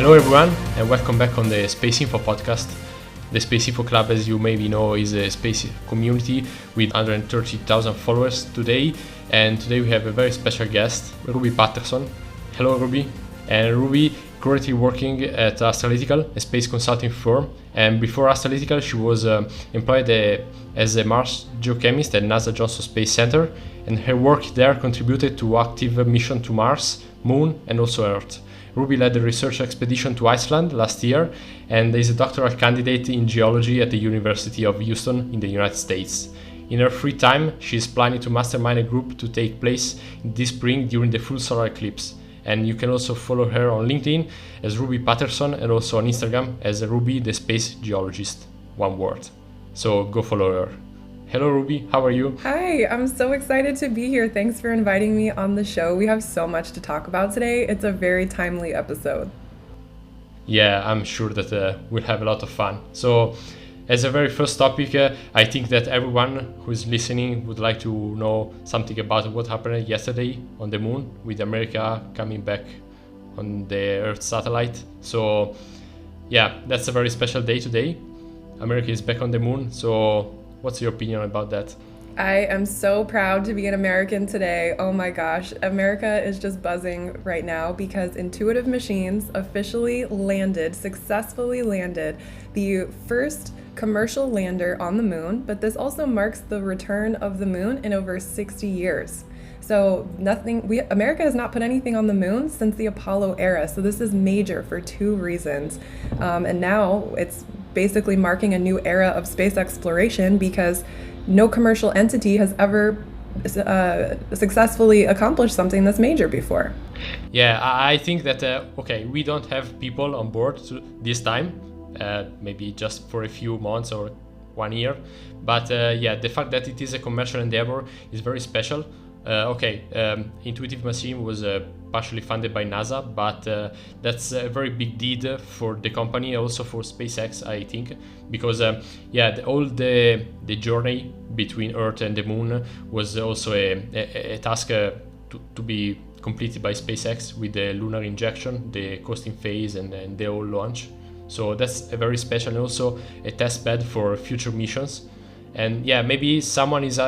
Hello everyone, and welcome back on the SpaceInfo Podcast. The SpaceInfo Club, as you maybe know, is a space community with 130,000 followers today. And today we have a very special guest, Ruby Patterson. Hello Ruby. And Ruby currently working at Astralytical, a space consulting firm. And before Astralytical, she was employed as a Mars geochemist at NASA Johnson Space Center. And her work there contributed to active mission to Mars, Moon, and also Earth. Ruby led a research expedition to Iceland last year and is a doctoral candidate in geology at the University of Houston in the United States. In her free time, she is planning to mastermind a group to take place this spring during the full solar eclipse. And you can also follow her on LinkedIn as Ruby Patterson and also on Instagram as Ruby the Space Geologist, one word. So go follow her. Hello Ruby, how are you? Hi, I'm so excited to be here. Thanks for inviting me on the show. We have so much to talk about today. It's a very timely episode. Yeah, I'm sure that we'll have a lot of fun. So as a very first topic, I think that everyone who is listening would like to know something about what happened yesterday on the moon with America coming back on the Earth satellite. So yeah, that's a very special day today. America is back on the moon. So what's your opinion about that? I am so proud to be an American today. Oh my gosh, America is just buzzing right now because Intuitive Machines officially successfully landed the first commercial lander on the moon, but this also marks the return of the moon in over 60 years. So America has not put anything on the moon since the Apollo era, so this is major for two reasons. And now it's basically marking a new era of space exploration because no commercial entity has ever successfully accomplished something that's major before. Yeah, I think that, we don't have people on board this time, maybe just for a few months or 1 year. But the fact that it is a commercial endeavor is very special. Intuitive Machine was partially funded by NASA, but that's a very big deed for the company, also for SpaceX, I think, because all the journey between Earth and the Moon was also a task to be completed by SpaceX with the lunar injection, the coasting phase, and the whole launch. So that's a very special and also a test bed for future missions. And maybe someone is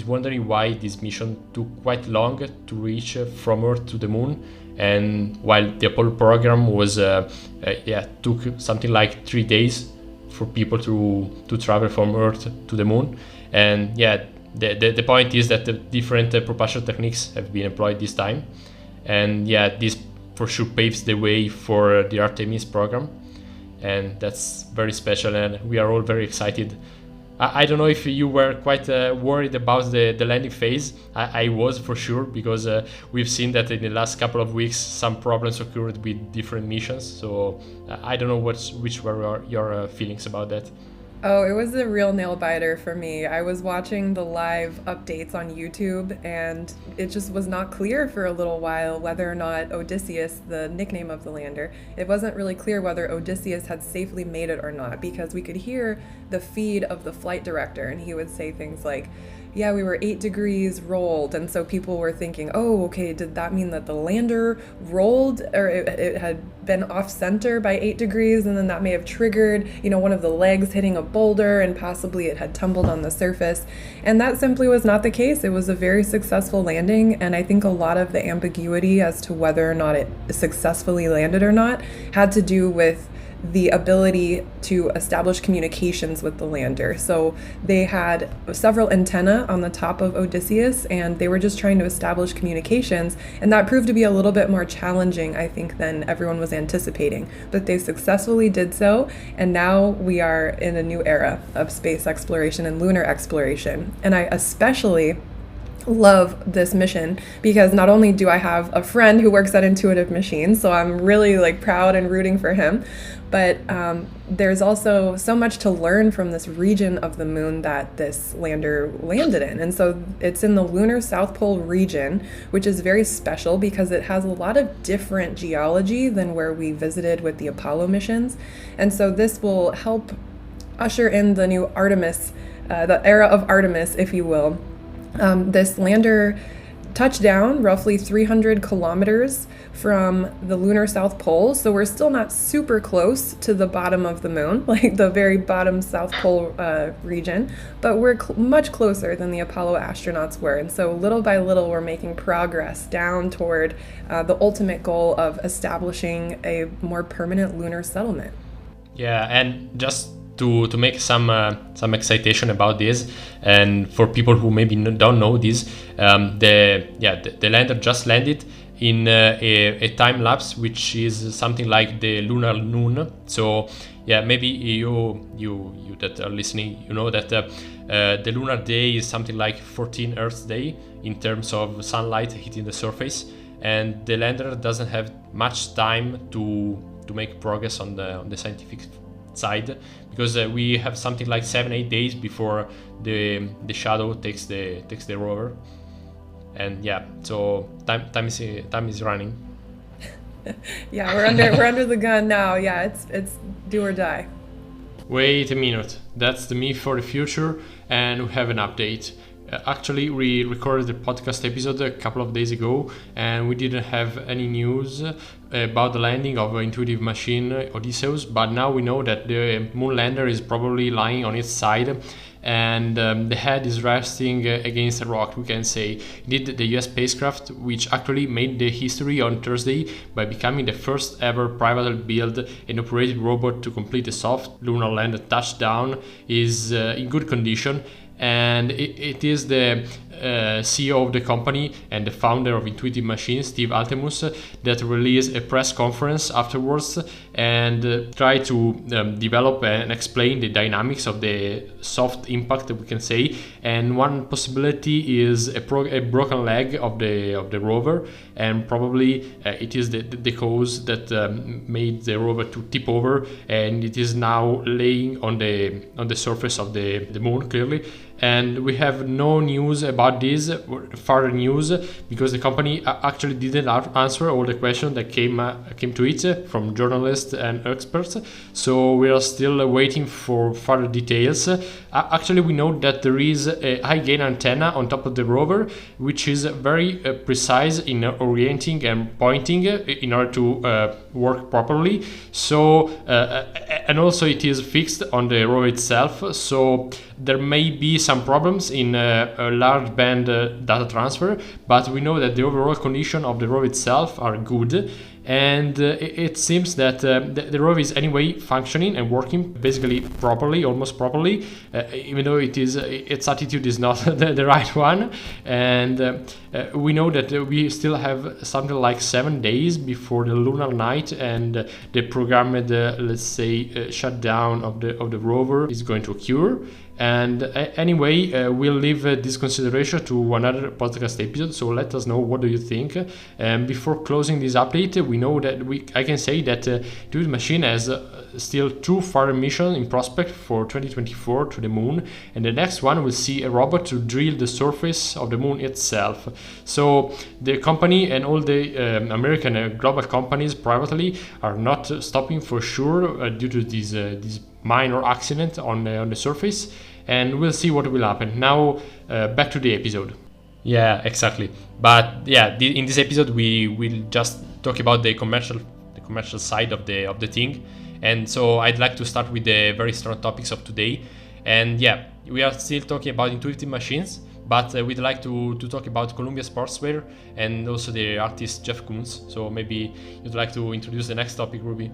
wondering why this mission took quite long to reach from Earth to the Moon, and while the Apollo program was took something like 3 days for people to travel from Earth to the Moon. And the point is that the different propulsion techniques have been employed this time, and this for sure paves the way for the Artemis program, and that's very special, and we are all very excited. I don't know if you were quite worried about the landing phase. I was for sure, because we've seen that in the last couple of weeks some problems occurred with different missions. So I don't know which were your feelings about that. Oh, it was a real nail biter for me. I was watching the live updates on YouTube, and it just was not clear for a little while whether or not Odysseus, the nickname of the lander, it wasn't really clear whether Odysseus had safely made it or not, because we could hear the feed of the flight director, and he would say things like, yeah, we were 8 degrees rolled. And so people were thinking, oh, okay, did that mean that the lander rolled, or it had been off center by 8 degrees, and then that may have triggered, one of the legs hitting a boulder, and possibly it had tumbled on the surface. And that simply was not the case. It was a very successful landing, and I think a lot of the ambiguity as to whether or not it successfully landed or not had to do with the ability to establish communications with the lander. So they had several antennae on the top of Odysseus, and they were just trying to establish communications, and that proved to be a little bit more challenging, I think, than everyone was anticipating. But they successfully did so, and now we are in a new era of space exploration and lunar exploration. And I especially love this mission because not only do I have a friend who works at Intuitive Machines, so I'm really proud and rooting for him, but there's also so much to learn from this region of the moon that this lander landed in. And so it's in the lunar South Pole region, which is very special because it has a lot of different geology than where we visited with the Apollo missions. And so this will help usher in the new Artemis, the era of Artemis, if you will. This lander touched down roughly 300 kilometers from the lunar South Pole. So we're still not super close to the bottom of the moon, like the very bottom South Pole region, but we're much closer than the Apollo astronauts were. And so little by little, we're making progress down toward the ultimate goal of establishing a more permanent lunar settlement. Yeah, and just to make some excitation about this, and for people who maybe don't know this, the lander just landed in a time lapse, which is something like the lunar noon. So yeah, maybe you that are listening, you know that the lunar day is something like 14 Earth day in terms of sunlight hitting the surface, and the lander doesn't have much time to make progress on the scientific side, because we have something like 7-8 days before the shadow takes the rover, and yeah, so time is running. Yeah, we're under the gun now. Yeah, it's do or die. Wait a minute, that's the me for the future, and we have an update. Actually, we recorded the podcast episode a couple of days ago, and we didn't have any news about the landing of Intuitive Machine Odysseus, but now we know that the moon lander is probably lying on its side, and the head is resting against a rock, we can say. Indeed, the US spacecraft, which actually made the history on Thursday by becoming the first ever privately built and operated robot to complete a soft lunar land touchdown, is in good condition. And it is the CEO of the company and the founder of Intuitive Machines, Steve Altemus, that released a press conference afterwards and tried to develop and explain the dynamics of the soft impact, we can say. And one possibility is a broken leg of the rover, and probably it is the cause that made the rover to tip over, and it is now laying on the surface of the moon, clearly. And we have no news about this, further news, because the company actually didn't answer all the questions that came to it from journalists and experts. So we are still waiting for further details. Actually, we know that there is a high gain antenna on top of the rover, which is very precise in orienting and pointing in order to work properly. So and also it is fixed on the rover itself. So there may be some problems in a large band data transfer, but we know that the overall condition of the rover itself are good, and it seems that the rover is anyway functioning and working basically properly, almost properly, even though its attitude is not the right one. And we know that we still have something like 7 days before the lunar night, and the programmed let's say shutdown of the rover is going to occur. And anyway, we'll leave this consideration to another podcast episode, so let us know what do you think. Before closing this update, we know that I can say that Intuitive Machine has still 2 further missions in prospect for 2024 to the moon, and the next one will see a robot to drill the surface of the moon itself. So the company and all the American and global companies privately are not stopping for sure due to this minor accident on the surface, and we'll see what will happen. Now back to the episode. Yeah, exactly. But yeah, in this episode we will just talk about the commercial side of the thing. And so I'd like to start with the very strong topics of today. And yeah, we are still talking about Intuitive Machines, but we'd like to talk about Columbia Sportswear and also the artist Jeff Koons. So maybe you'd like to introduce the next topic, Ruby.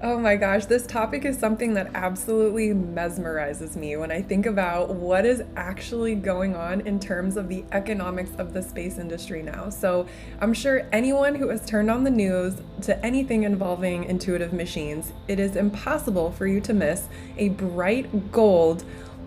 Oh my gosh, this topic is something that absolutely mesmerizes me when I think about what is actually going on in terms of the economics of the space industry now. So I'm sure anyone who has turned on the news to anything involving Intuitive Machines, it is impossible for you to miss a bright gold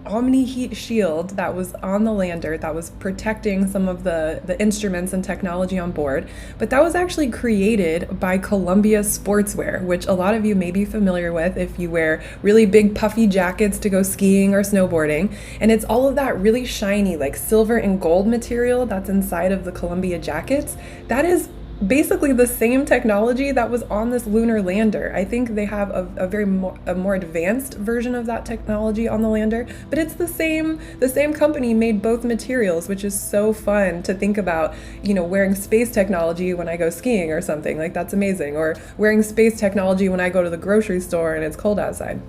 omni-heat shield that was on the lander that was protecting some of the instruments and technology on board. But that was actually created by Columbia Sportswear, which a lot of you may be familiar with if you wear really big puffy jackets to go skiing or snowboarding. And it's all of that really shiny like silver and gold material that's inside of the Columbia jackets. That is basically the same technology that was on this lunar lander. I think they have a more advanced version of that technology on the lander, but it's the same company made both materials, which is so fun to think about, wearing space technology when I go skiing or something. Like, that's amazing. Or wearing space technology when I go to the grocery store and it's cold outside.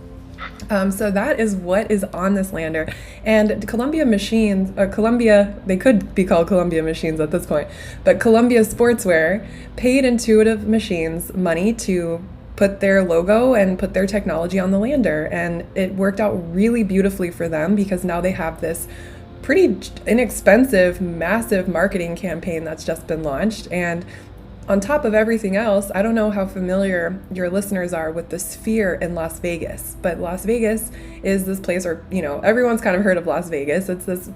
So that is what is on this lander. And Columbia Machines, or Columbia, they could be called Columbia Machines at this point, but Columbia Sportswear paid Intuitive Machines money to put their logo and put their technology on the lander. And it worked out really beautifully for them, because now they have this pretty inexpensive, massive marketing campaign that's just been launched. And on top of everything else, I don't know how familiar your listeners are with the Sphere in Las Vegas, but Las Vegas is this place where, everyone's kind of heard of Las Vegas. It's this,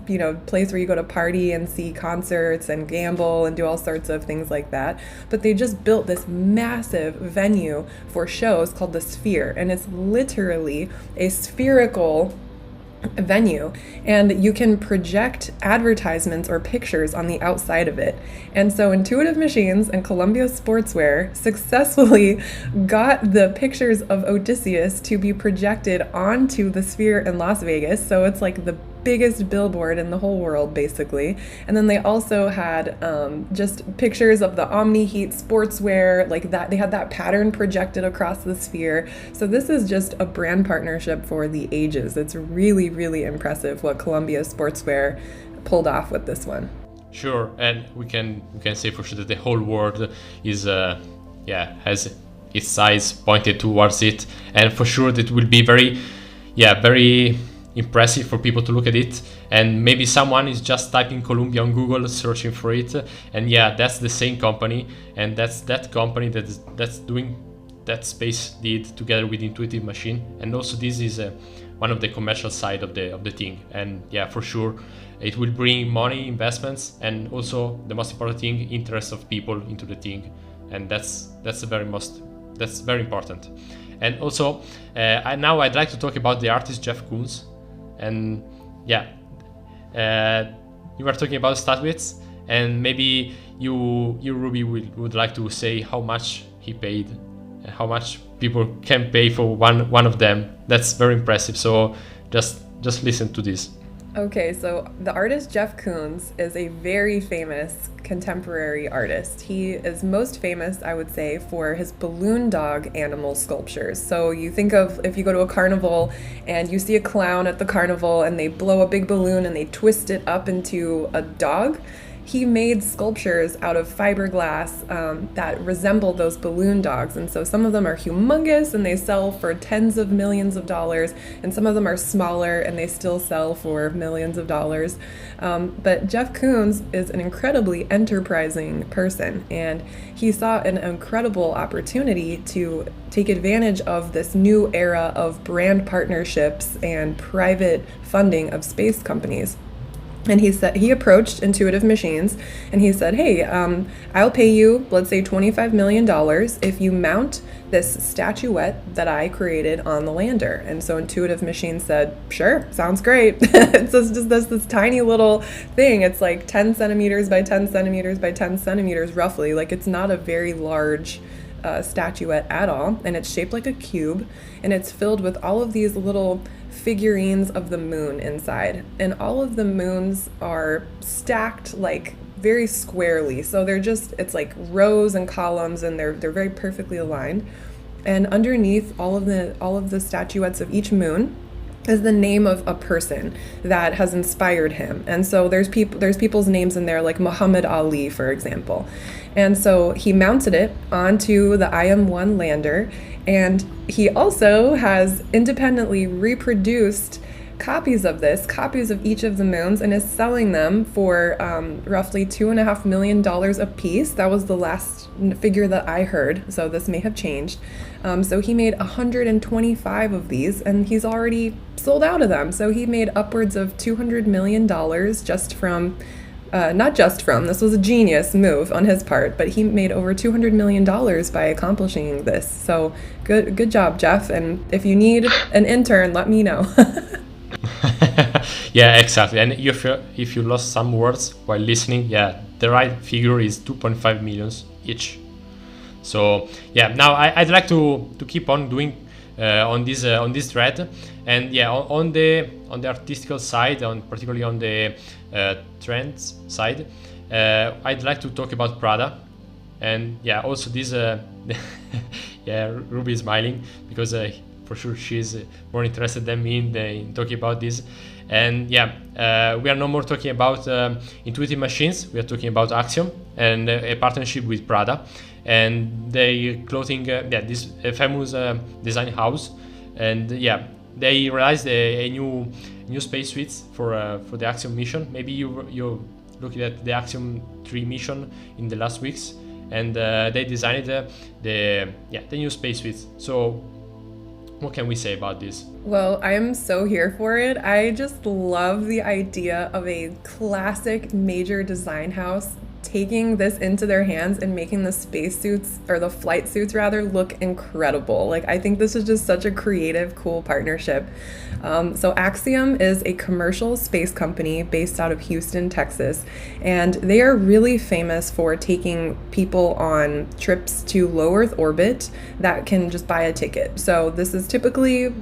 place where you go to party and see concerts and gamble and do all sorts of things like that. But they just built this massive venue for shows called the Sphere, and it's literally a spherical venue, and you can project advertisements or pictures on the outside of it. And so Intuitive Machines and Columbia Sportswear successfully got the pictures of Odysseus to be projected onto the Sphere in Las Vegas. So it's like the biggest billboard in the whole world, basically. And then they also had just pictures of the Omni Heat sportswear, like that. They had that pattern projected across the Sphere. So this is just a brand partnership for the ages. It's really, really impressive what Columbia Sportswear pulled off with this one. Sure, and we can say for sure that the whole world is has its eyes pointed towards it, and for sure that will be very impressive for people to look at it. And maybe someone is just typing Columbia on Google, searching for it, and that's the same company, and that's that company that's doing that Space did together with Intuitive Machine. And also this is one of the commercial side of the thing, and for sure it will bring money, investments, and also the most important thing, interest of people into the thing, and that's very important. And also now I'd like to talk about the artist Jeff Koons. And you were talking about statuettes, and maybe you Ruby would like to say how much he paid, and how much people can pay for one of them. That's very impressive. So just listen to this. Okay, so the artist Jeff Koons is a very famous contemporary artist. He is most famous, I would say, for his balloon dog animal sculptures. So you think of if you go to a carnival and you see a clown at the carnival and they blow a big balloon and they twist it up into a dog. He made sculptures out of fiberglass that resemble those balloon dogs. And so some of them are humongous and they sell for tens of millions of dollars, and some of them are smaller and they still sell for millions of dollars. But Jeff Koons is an incredibly enterprising person, and he saw an incredible opportunity to take advantage of this new era of brand partnerships and private funding of space companies. And he approached Intuitive Machines and he said, hey, I'll pay you, let's say $25 million if you mount this statuette that I created on the lander. And so Intuitive Machines said, sure, sounds great. It's just this tiny little thing. It's like 10 centimeters by 10 centimeters by 10 centimeters roughly. Like, it's not a very large statuette at all. And it's shaped like a cube, and it's filled with all of these little figurines of the moon inside, and all of the moons are stacked like very squarely, so it's like rows and columns, and they're very perfectly aligned. And underneath all of the statuettes of each moon is the name of a person that has inspired him. And so there's people's names in there, like Muhammad Ali, for example. And so he mounted it onto the IM-1 lander, and he also has independently reproduced copies of each of the moons, and is selling them for roughly $2.5 million a piece. That was the last figure that I heard, so this may have changed. So he made 125 of these, and he's already sold out of them. So he made upwards of $200 million just from this was a genius move on his part, but he made over $200 million by accomplishing this. So good job, Jeff. And if you need an intern, let me know. Yeah, exactly. And if you lost some words while listening, the right figure is 2.5 millions each. So yeah, now I'd like to keep on doing on this thread, and yeah, on the artistical side, particularly on the trends side, I'd like to talk about Prada, and yeah, also this yeah, Ruby is smiling because for sure she's more interested than me in talking about this. And yeah, we are no more talking about Intuitive Machines. We are talking about Axiom and a partnership with Prada, and they clothing this famous design house, and yeah, they realized a new spacesuits for the Axiom mission. Maybe you looking at the Axiom 3 mission in the last weeks, and they designed the new spacesuits. So what can we say about this? Well, I am so here for it. I just love the idea of a classic major design house taking this into their hands and making the spacesuits, or the flight suits rather, look incredible. Like, I think this is just such a creative, cool partnership. So Axiom is a commercial space company based out of Houston, Texas, and they are really famous for taking people on trips to low Earth orbit that can just buy a ticket. So this is typically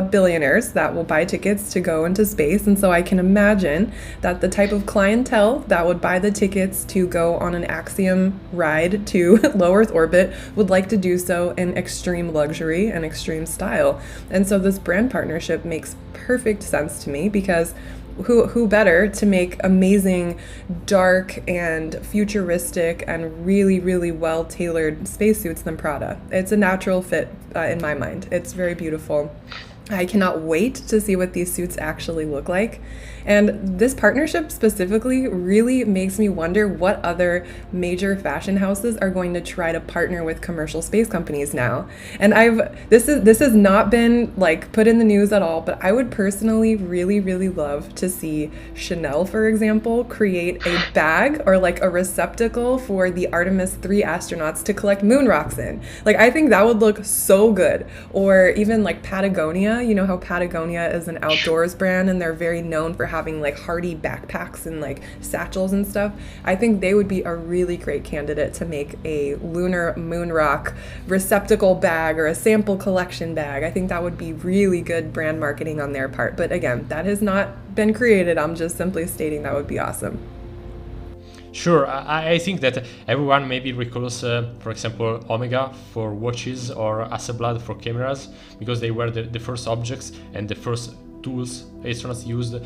billionaires that will buy tickets to go into space, and so I can imagine that the type of clientele that would buy the tickets to go on an Axiom ride to low Earth orbit would like to do so in extreme luxury and extreme style. And so this brand partnership makes perfect sense to me, because who better to make amazing, dark and futuristic and really, really well-tailored spacesuits than Prada? It's a natural fit in my mind. It's very beautiful. I cannot wait to see what these suits actually look like. And this partnership specifically really makes me wonder what other major fashion houses are going to try to partner with commercial space companies now. And this has not been like put in the news at all, but I would personally really, really love to see Chanel, for example, create a bag or like a receptacle for the Artemis 3 astronauts to collect moon rocks in. Like, I think that would look so good. Or even like Patagonia. You know how Patagonia is an outdoors brand and they're very known for having like hardy backpacks and like satchels and stuff. I think they would be a really great candidate to make a lunar moon rock receptacle bag or a sample collection bag. I think that would be really good brand marketing on their part. But again, that has not been created. I'm just simply stating that would be awesome. Sure, I think that everyone maybe recalls, for example, Omega for watches or Hasselblad for cameras, because they were the first objects and the first tools astronauts used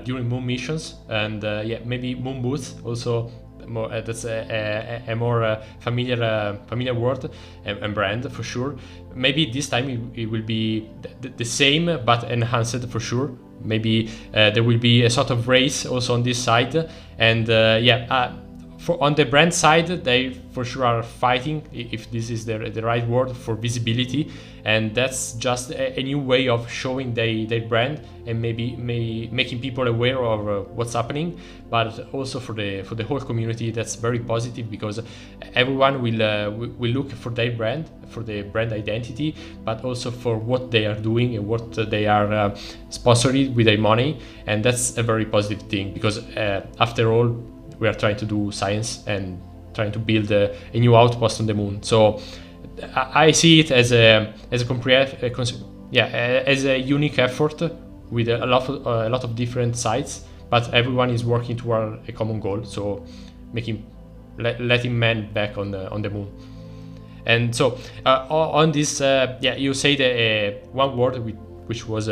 during moon missions. And yeah, maybe moon boots also. More, that's a more familiar word and brand for sure. Maybe this time it will be the same but enhanced for sure. Maybe there will be a sort of race also on this side, and on the brand side, they for sure are fighting, if this is the right word, for visibility, and that's just a new way of showing their brand and maybe making people aware of what's happening. But also for the whole community, that's very positive, because everyone will look for their brand, for the brand identity, but also for what they are doing and what they are sponsoring with their money, and that's a very positive thing, because after all, we are trying to do science and trying to build a new outpost on the moon. So I see it as as a unique effort with a lot of different sides, but everyone is working toward a common goal. So letting man back on the moon. And so on this, you say one word which was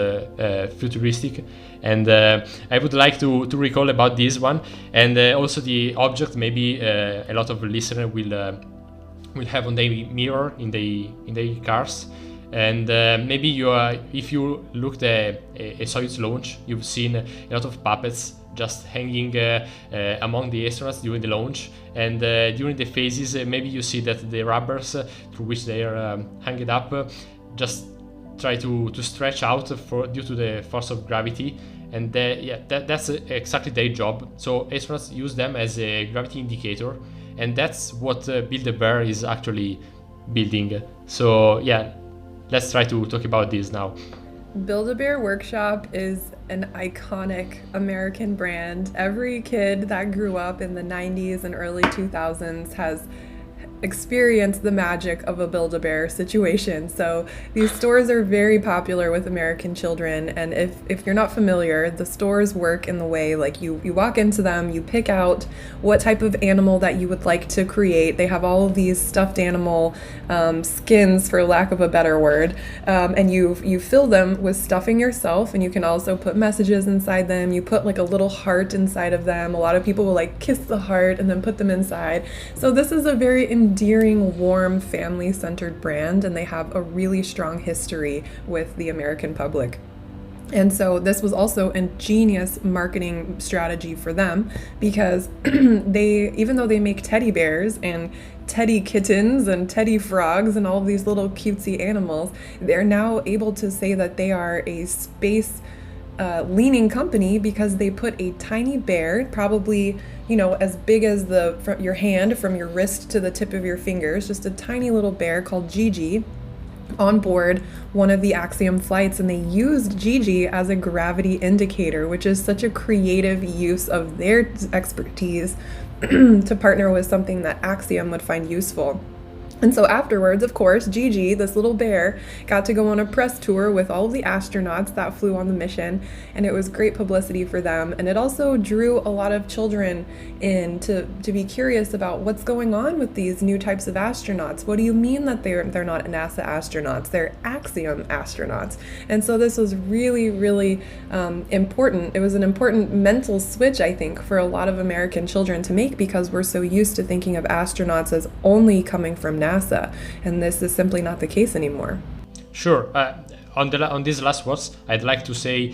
futuristic, and I would like to recall about this one, and also the object. Maybe a lot of listeners will have on their mirror in their cars, and maybe if you looked at a Soyuz launch, you've seen a lot of puppets just hanging among the astronauts during the launch, and during the phases, maybe you see that the rubbers through which they are hanging up just try to stretch out due to the force of gravity, and that's exactly their job. So astronauts use them as a gravity indicator, and that's what Build-A-Bear is actually building. So yeah, let's try to talk about this now. Build-A-Bear Workshop is an iconic American brand. Every kid that grew up in the 90s and early 2000s has experience the magic of a Build-A-Bear situation. So these stores are very popular with American children, and if you're not familiar, the stores work in the way like you walk into them, you pick out what type of animal that you would like to create. They have all of these stuffed animal skins, for lack of a better word, and you fill them with stuffing yourself, and you can also put messages inside them. You put like a little heart inside of them. A lot of people will like kiss the heart and then put them inside. So this is a very endearing, warm, family-centered brand, and they have a really strong history with the American public. And so this was also a genius marketing strategy for them, because even though they make teddy bears and teddy kittens and teddy frogs and all of these little cutesy animals, they're now able to say that they are a space leaning company, because they put a tiny bear, probably as big as your hand, from your wrist to the tip of your fingers, just a tiny little bear called Gigi, on board one of the Axiom flights, and they used Gigi as a gravity indicator, which is such a creative use of their expertise to partner with something that Axiom would find useful. And so afterwards, of course, Gigi, this little bear, got to go on a press tour with all of the astronauts that flew on the mission, and it was great publicity for them. And it also drew a lot of children in to be curious about what's going on with these new types of astronauts. What do you mean that they're not NASA astronauts? They're Axiom astronauts. And so this was really, really important. It was an important mental switch, I think, for a lot of American children to make, because we're so used to thinking of astronauts as only coming from NASA, and this is simply not the case anymore. Sure. On these last words, I'd like to say,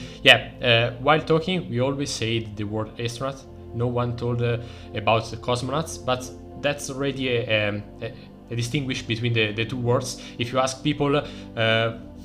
while talking, we always say the word astronaut. No one told about the cosmonauts, but that's already a distinguish between the two words. If you ask people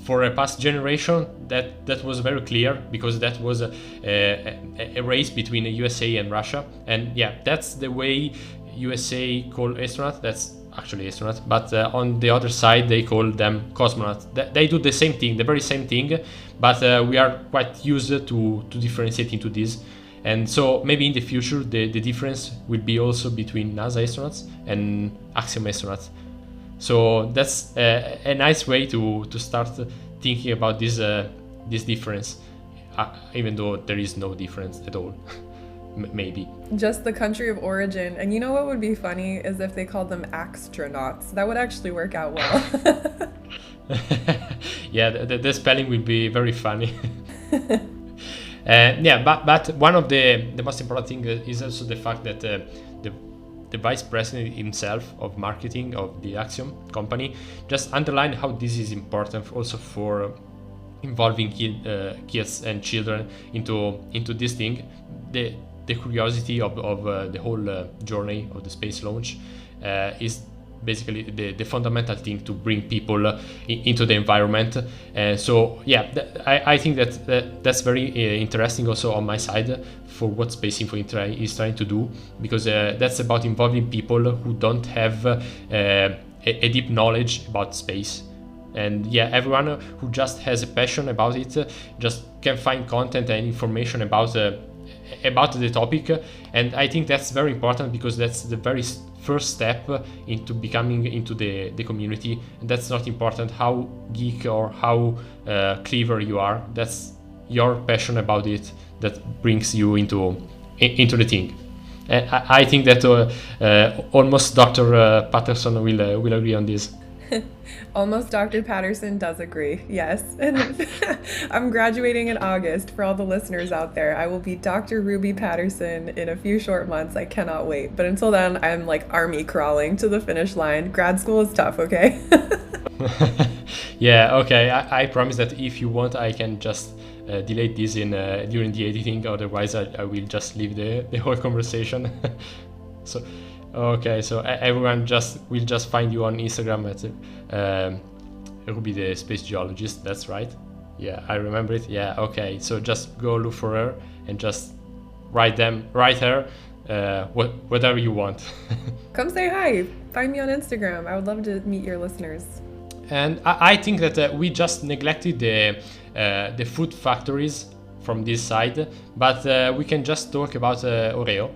for a past generation, that was very clear, because that was a race between the USA and Russia, and that's the way USA call astronaut. That's actually astronaut, but on the other side they call them cosmonauts. They do the same thing, the very same thing, but we are quite used to differentiate into this. And so maybe in the future the difference will be also between NASA astronauts and Axiom astronauts. So that's a nice way to start thinking about this difference, even though there is no difference at all. Maybe just the country of origin. And you know what would be funny is if they called them astronauts. That would actually work out well. The spelling will be very funny. But one of the most important thing is also the fact that the vice president himself of marketing of the Axiom company just underlined how this is important also for involving kids and children into this thing. The curiosity of the whole journey of the space launch is basically the fundamental thing to bring people into the environment. So I think that's very interesting also on my side for what SpaceInfo is trying to do, because that's about involving people who don't have a deep knowledge about space. And everyone who just has a passion about it just can find content and information about the topic. And I think that's very important, because that's the very first step into becoming into the community. And that's not important how geek or how clever you are. That's your passion about it that brings you into the thing. And I think that almost Dr. Patterson will agree on this. Almost Dr. Patterson does agree, yes. And I'm graduating in August. For all the listeners out there, I will be Dr. Ruby Patterson in a few short months. I cannot wait. But until then, I'm like army crawling to the finish line. Grad school is tough, okay? Okay. I promise that if you want, I can just delete this during the editing. Otherwise, I will just leave the whole conversation. So everyone will just find you on Instagram at Ruby the Space Geologist. That's right. Yeah, I remember it. Yeah, okay. So just go look for her and just write her whatever you want. Come say hi. Find me on Instagram. I would love to meet your listeners. And I think that we just neglected the food factories from this side, but we can just talk about Oreo.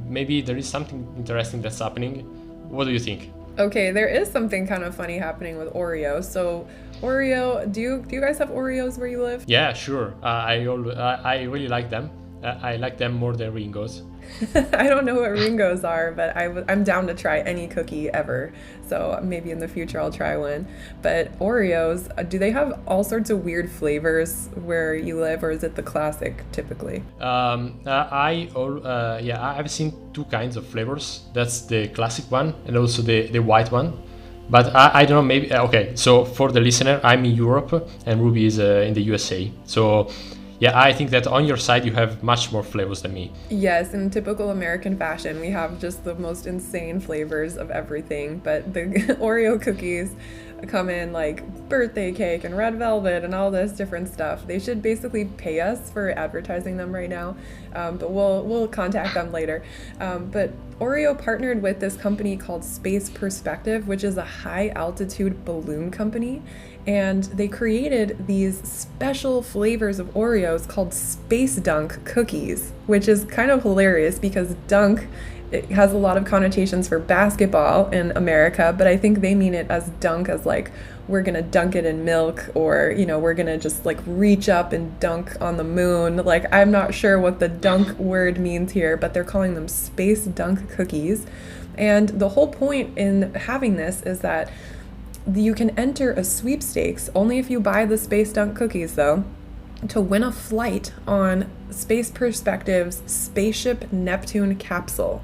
Maybe there is something interesting that's happening. What do you think? Okay, there is something kind of funny happening with Oreo. So, Oreo, do you guys have Oreos where you live? Yeah, sure. I really like them. I like them more than Ringos. I don't know what Ringos are, but I'm down to try any cookie ever. So maybe in the future I'll try one. But Oreos, do they have all sorts of weird flavors where you live, or is it the classic typically? I've seen two kinds of flavors. That's the classic one and also the white one. But I don't know, maybe, okay, so for the listener, I'm in Europe and Ruby is in the USA. So yeah, I think that on your side you have much more flavors than me. Yes, in typical American fashion, we have just the most insane flavors of everything. But the Oreo cookies come in like birthday cake and red velvet and all this different stuff. They should basically pay us for advertising them right now, but we'll contact them later. But Oreo partnered with this company called Space Perspective, which is a high altitude balloon company. And they created these special flavors of Oreos called Space Dunk cookies, which is kind of hilarious because dunk, it has a lot of connotations for basketball in America, but I think they mean it as dunk as like we're gonna dunk it in milk, or we're gonna just like reach up and dunk on the moon. Like, I'm not sure what the dunk word means here, but they're calling them Space Dunk cookies. And the whole point in having this is that you can enter a sweepstakes, only if you buy the Space Dunk cookies though, to win a flight on Space Perspective's Spaceship Neptune capsule.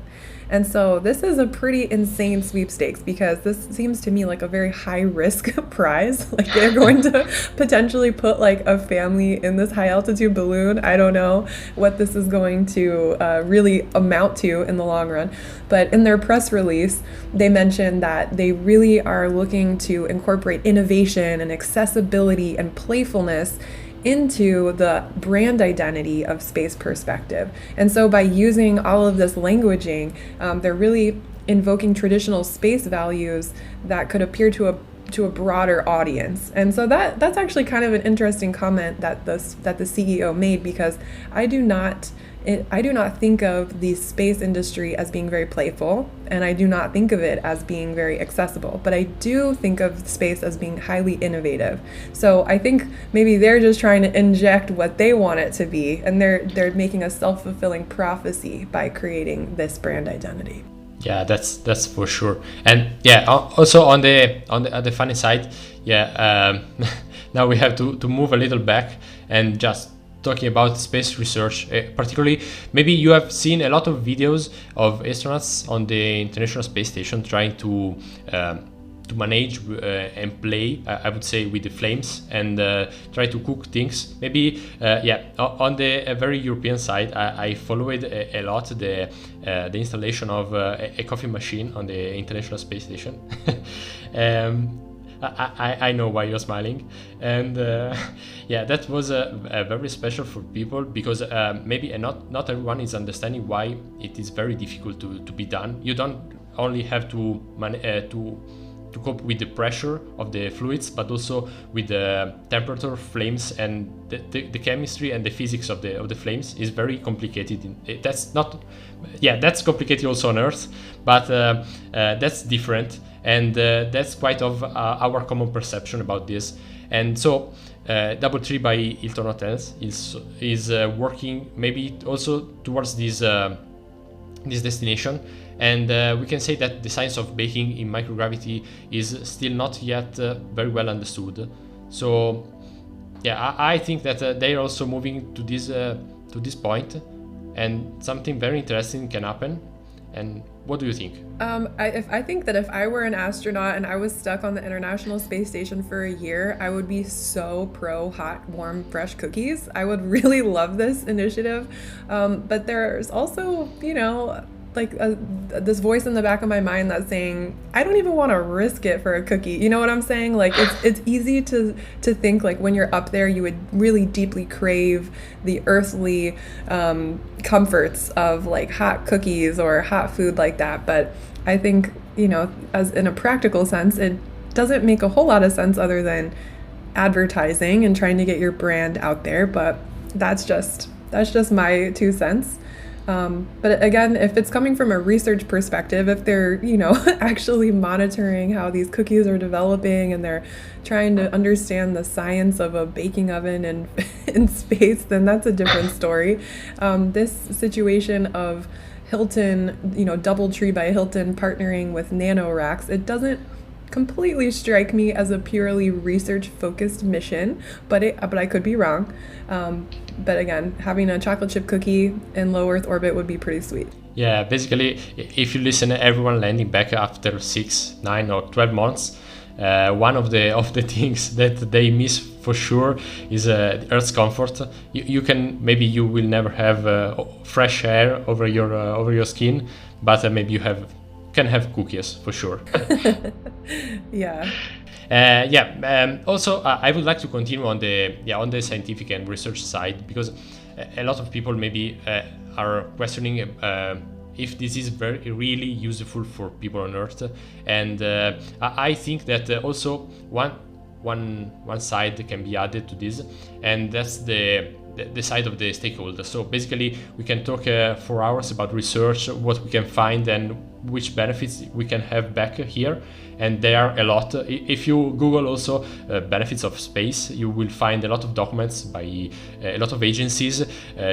And so this is a pretty insane sweepstakes because this seems to me like a very high risk prize. Like, they're going to potentially put like a family in this high altitude balloon. I don't know what this is going to really amount to in the long run. But in their press release, they mentioned that they really are looking to incorporate innovation and accessibility and playfulness into the brand identity of Space Perspective. And so by using all of this languaging, they're really invoking traditional space values that could appeal to a broader audience. And so that's actually kind of an interesting comment that the CEO made, because I do not think of the space industry as being very playful, and I do not think of it as being very accessible, but I do think of space as being highly innovative. So I think maybe they're just trying to inject what they want it to be, and they're making a self-fulfilling prophecy by creating this brand identity. Yeah, that's for sure. And yeah, also on the funny side, now we have to move a little back and just talking about space research, particularly maybe you have seen a lot of videos of astronauts on the International Space Station trying to manage and play, I would say, with the flames and try to cook things. Maybe on the very European side, I followed a lot the installation of a coffee machine on the International Space Station. I know why you're smiling, and that was very special for people because maybe not everyone is understanding why it is very difficult to be done. You don't only have to cope with the pressure of the fluids, but also with the temperature, flames, and the chemistry and the physics of the flames is very complicated. That's complicated also on Earth, but that's different. And that's quite of our common perception about this. And so DoubleTree by Hilton Hotels is working maybe also towards this destination. And we can say that the science of baking in microgravity is still not yet very well understood. So I think that they're also moving to this point, and something very interesting can happen. And what do you think? I think that if I were an astronaut and I was stuck on the International Space Station for a year, I would be so pro hot, warm, fresh cookies. I would really love this initiative. But there's also, this voice in the back of my mind that's saying, I don't even want to risk it for a cookie. You know what I'm saying? Like, it's easy to think like when you're up there, you would really deeply crave the earthly comforts of like hot cookies or hot food like that. But I think, as in a practical sense, it doesn't make a whole lot of sense other than advertising and trying to get your brand out there. But that's just my 2 cents. But again, if it's coming from a research perspective, if they're, actually monitoring how these cookies are developing and they're trying to understand the science of a baking oven in space, then that's a different story. This situation of Hilton, DoubleTree by Hilton partnering with Nanoracks, it doesn't completely strike me as a purely research-focused mission, but I could be wrong. But again, having a chocolate chip cookie in low Earth orbit would be pretty sweet. Yeah, basically, if you listen to everyone landing back after 6, 9, or 12 months, one of the things that they miss for sure is Earth's comfort. You will never have fresh air over your skin, but maybe you can have cookies for sure. Yeah. Also, I would like to continue on the scientific and research side, because a lot of people maybe are questioning if this is really useful for people on Earth, and I think that also one side can be added to this, and that's the side of the stakeholders. So basically, we can talk for hours about research, what we can find, and which benefits we can have back here. And there are a lot. If you Google also benefits of space, you will find a lot of documents by a lot of agencies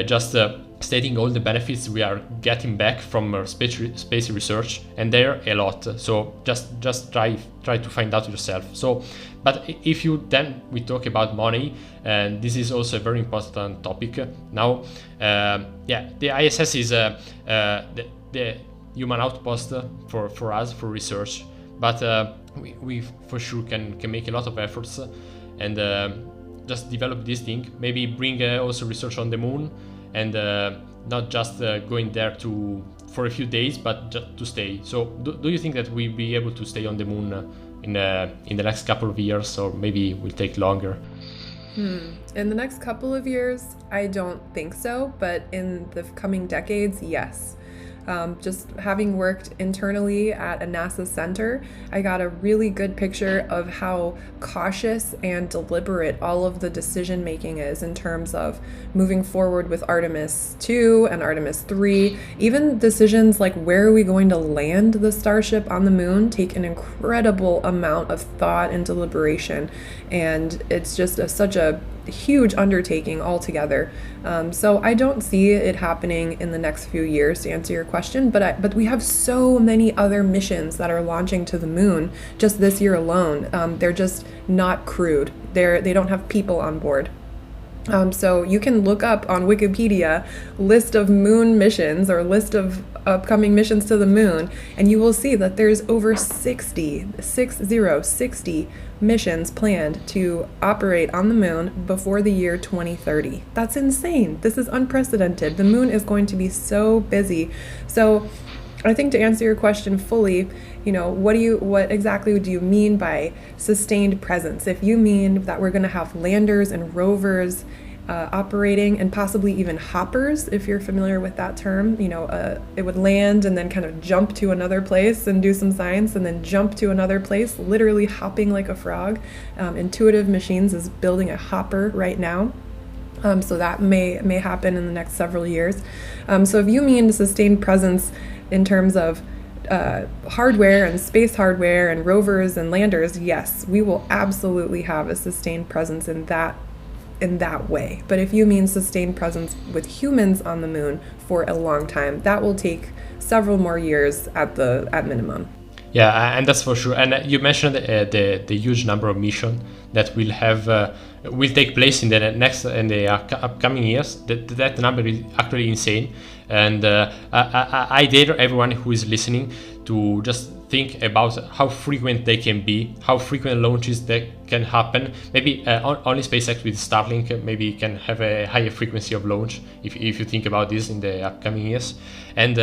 just stating all the benefits we are getting back from space research, and there are a lot. So just try to find out yourself. So, but if we talk about money, and this is also a very important topic now. The ISS is the human outpost for us for research. But we for sure can make a lot of efforts and just develop this thing. Maybe bring also research on the moon, and not just going there for a few days, but just to stay. So do you think that we'll be able to stay on the moon in the next couple of years, or maybe it will take longer? In the next couple of years, I don't think so, but in the coming decades, yes. Just having worked internally at a NASA center, I got a really good picture of how cautious and deliberate all of the decision making is in terms of moving forward with Artemis 2 and Artemis 3. Even decisions like where are we going to land the Starship on the moon take an incredible amount of thought and deliberation. And it's just such a huge undertaking altogether. So I don't see it happening in the next few years, to answer your question, but we have so many other missions that are launching to the moon just this year alone. They're just not crewed. They don't have people on board. So you can look up on Wikipedia list of moon missions or list of upcoming missions to the moon, and you will see that there's over 60 missions planned to operate on the moon before the year 2030. That's insane. This is unprecedented. The moon is going to be so busy. So I think to answer your question fully, what exactly do you mean by sustained presence? If you mean that we're going to have landers and rovers operating, and possibly even hoppers, if you're familiar with that term, it would land and then kind of jump to another place and do some science, and then jump to another place, literally hopping like a frog. Intuitive Machines is building a hopper right now. So that may happen in the next several years. So if you mean sustained presence in terms of hardware and space hardware and rovers and landers, yes, we will absolutely have a sustained presence in that way. But if you mean sustained presence with humans on the moon for a long time, that will take several more years at minimum. Yeah, and that's for sure. And you mentioned the huge number of missions that will take place in the upcoming years. That number is actually insane. And I dare everyone who is listening to just think about how frequent they can be, how frequent launches that can happen. Maybe only SpaceX with Starlink maybe can have a higher frequency of launch if you think about this in the upcoming years. And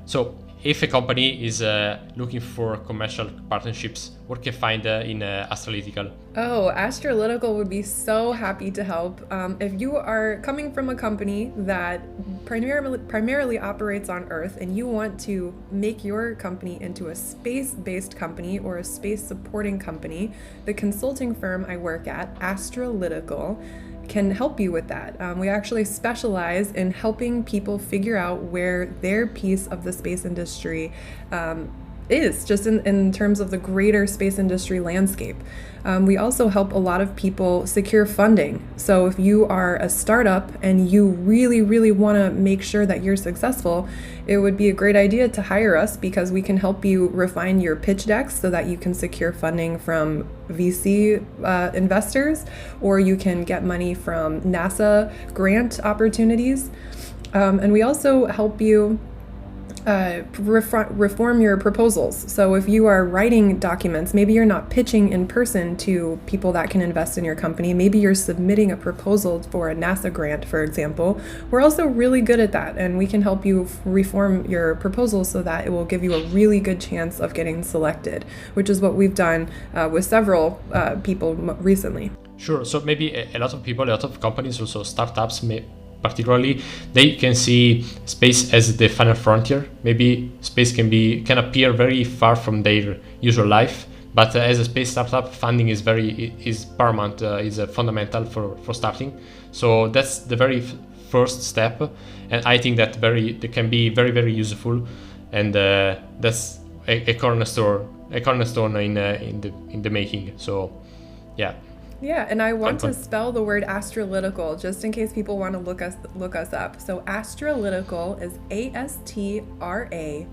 so if a company is looking for commercial partnerships, what can find in Astrolytical? Oh, Astrolytical would be so happy to help. If you are coming from a company that primarily operates on Earth and you want to make your company into a space-based company or a space-supporting company, the consulting firm I work at, Astrolytical, can help you with that. We actually specialize in helping people figure out where their piece of the space industry is, just in terms of the greater space industry landscape. We also help a lot of people secure funding. So if you are a startup and you really, really want to make sure that you're successful, it would be a great idea to hire us, because we can help you refine your pitch decks so that you can secure funding from VC investors, or you can get money from NASA grant opportunities. And we also help you reform your proposals. So if you are writing documents, maybe you're not pitching in person to people that can invest in your company, maybe you're submitting a proposal for a NASA grant, for example. We're also really good at that, and we can help you reform your proposal so that it will give you a really good chance of getting selected, which is what we've done with several people recently. Sure. So maybe a lot of people, a lot of companies, also startups, particularly, they can see space as the final frontier. Maybe space can appear very far from their usual life, but as a space startup, funding is paramount, is fundamental for starting. So that's the very first step, and I think that can be very, very useful, and that's a cornerstone in the making. So yeah. Yeah, and I want to spell the word astralytical just in case people want to look us up. So astralytical is ASTRALYTICAL.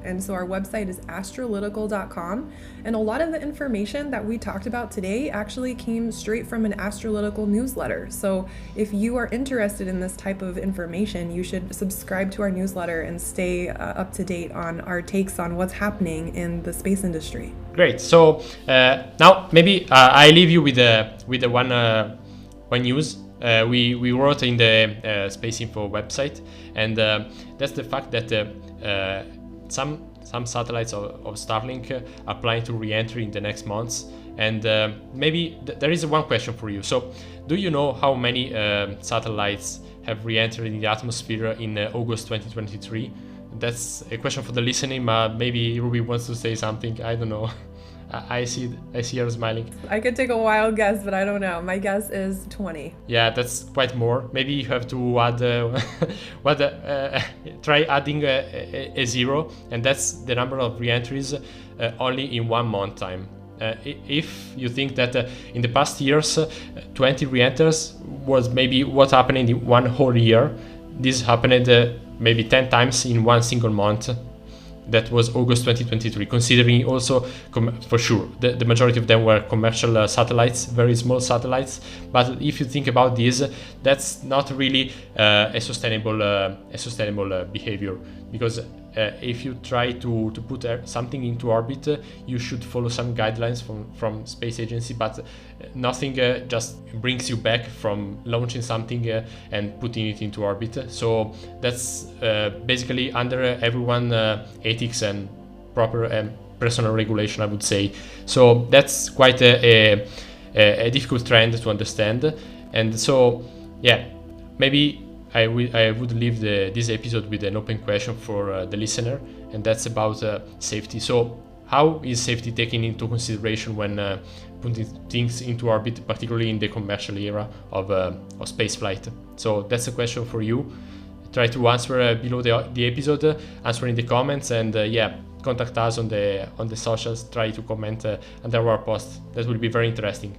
And so our website is astralytical.com. And a lot of the information that we talked about today actually came straight from an Astralytical newsletter. So if you are interested in this type of information, you should subscribe to our newsletter and stay up to date on our takes on what's happening in the space industry. Great. So now maybe I leave you with the one news we wrote in the SpaceInfo website, and that's the fact that some satellites of Starlink are planning to re-enter in the next months. And maybe there is one question for you. So, do you know how many satellites have re-entered in the atmosphere in August 2023? That's a question for the listening. Maybe Ruby wants to say something. I don't know. I see her smiling. I could take a wild guess, but I don't know. My guess is 20. Yeah, that's quite more. Maybe you have to add try adding a zero, and that's the number of re-entries only in 1 month time. If you think that in the past years 20 re-enters was maybe what happened in 1 whole year, this happened maybe 10 times in 1 single month. That was August 2023, considering also, for sure, the majority of them were commercial satellites, very small satellites. But if you think about this, that's not really a sustainable behavior, because if you try to put something into orbit, you should follow some guidelines from space agency, but nothing just brings you back from launching something and putting it into orbit. So that's basically under everyone ethics and proper personal regulation, I would say. So that's quite a difficult trend to understand. And so yeah, maybe I would leave this episode with an open question for the listener, and that's about safety. So how is safety taken into consideration when putting things into orbit, particularly in the commercial era of spaceflight? So that's a question for you. Try to answer below the episode, answer in the comments, and contact us on the socials. Try to comment under our post. That will be very interesting.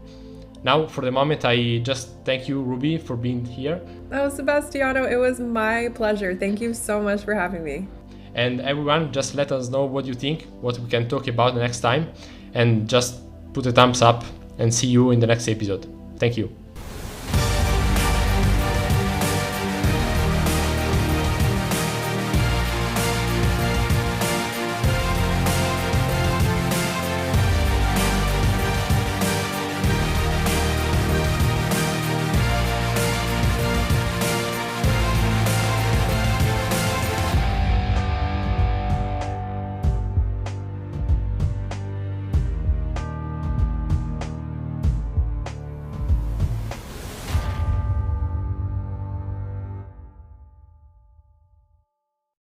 Now, for the moment, I just thank you, Ruby, for being here. Oh, Sebastiano, it was my pleasure. Thank you so much for having me. And everyone, just let us know what you think, what we can talk about next time, and just put a thumbs up, and see you in the next episode. Thank you.